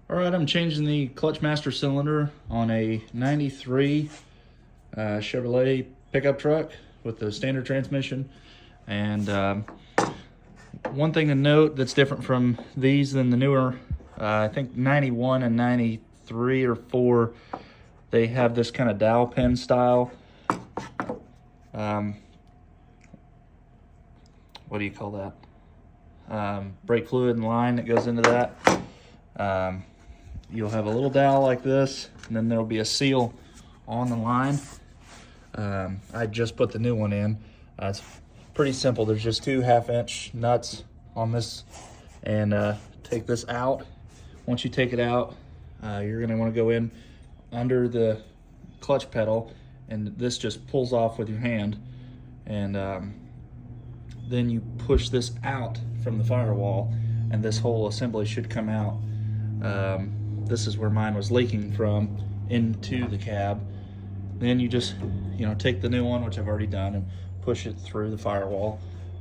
All right, I'm changing the clutch master cylinder on a 93 Chevrolet pickup truck with the standard transmission. And one thing to note that's different from these than the newer, I think 91 and 93 or 4, they have this kind of dowel pin style. What do you call that? Brake fluid and line that goes into that. You'll have a little dowel like this, and then there'll be a seal on the line. I just put the new one in. It's pretty simple. There's just 2 half-inch nuts on this, and take this out. Once you take it out, you're going to want to go in under the clutch pedal, and this just pulls off with your hand, and then you push this out from the firewall, and this whole assembly should come out. This is where mine was leaking from, into the cab. Then you just, take the new one, which I've already done, and push it through the firewall.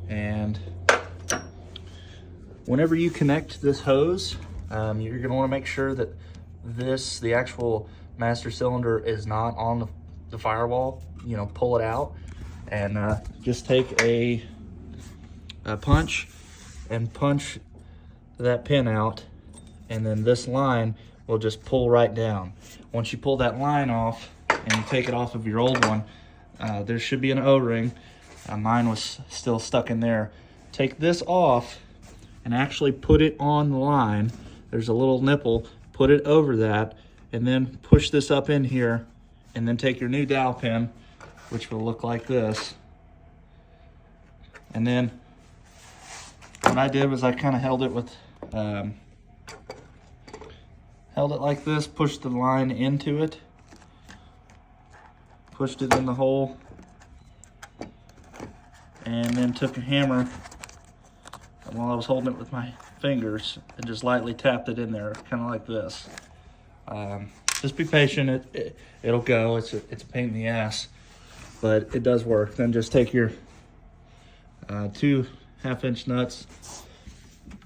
And whenever you connect this hose, you're gonna wanna make sure that the actual master cylinder is not on the firewall. Pull it out, and just take a punch and punch that pin out, and then this line will just pull right down. Once you pull that line off and you take it off of your old one, there should be an O-ring. Mine was still stuck in there. Take this off and actually put it on the line. There's a little nipple, put it over that, and then push this up in here, and then take your new dowel pin, which will look like this. And then what I did was I kind of held it with, held it like this, pushed the line into it, pushed it in the hole, and then took a hammer, and while I was holding it with my fingers, and just lightly tapped it in there, kind of like this. Just be patient, it'll go. It's a pain in the ass, but it does work. Then just take your 2 half-inch nuts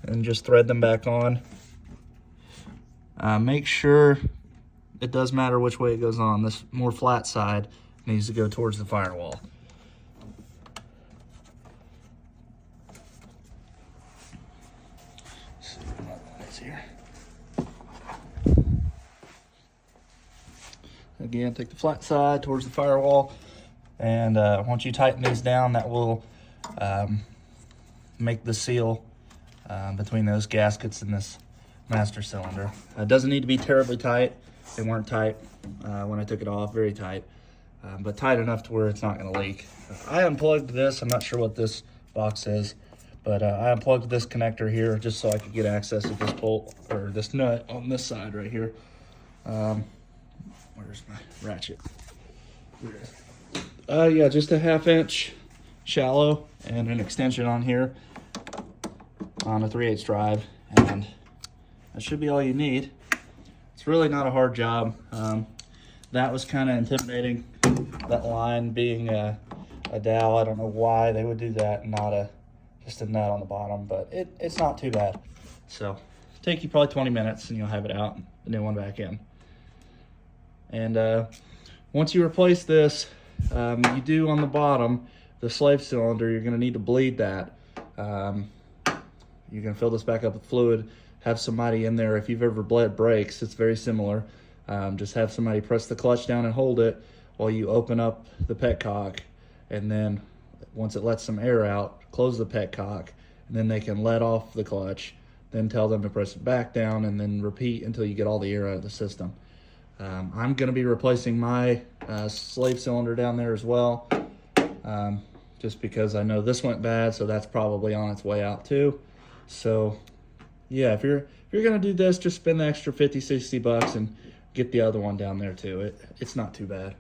and just thread them back on. Make sure, it does matter which way it goes on. This more flat side needs to go towards the firewall. Let's see what that is here. Again, take the flat side towards the firewall, and once you tighten these down, that will make the seal between those gaskets and this master cylinder. It doesn't need to be terribly tight. They weren't tight when I took it off, very tight, but tight enough to where it's not going to leak. I unplugged this. I'm not sure what this box is, but I unplugged this connector here just so I could get access to this bolt, or this nut on this side right here. Where's my ratchet? Here it is. Yeah, just a 1/2-inch shallow and an extension on here on a 3/8 drive, and that should be all you need. It's really not a hard job. That was kind of intimidating, that line being a dowel. I don't know why they would do that and not just a nut on the bottom, but it's not too bad. So take you probably 20 minutes and you'll have it out, the new one back in. And once you replace this, you do on the bottom, the slave cylinder, you're gonna need to bleed that. You can fill this back up with fluid, have somebody in there. If you've ever bled brakes, it's very similar. Just have somebody press the clutch down and hold it while you open up the petcock, and then once it lets some air out, close the petcock, and then they can let off the clutch, then tell them to press it back down, and then repeat until you get all the air out of the system. I'm gonna be replacing my slave cylinder down there as well, just because I know this went bad, so that's probably on its way out too. So yeah, if you're gonna do this, just spend the extra 50, 60 bucks and get the other one down there too. It's not too bad.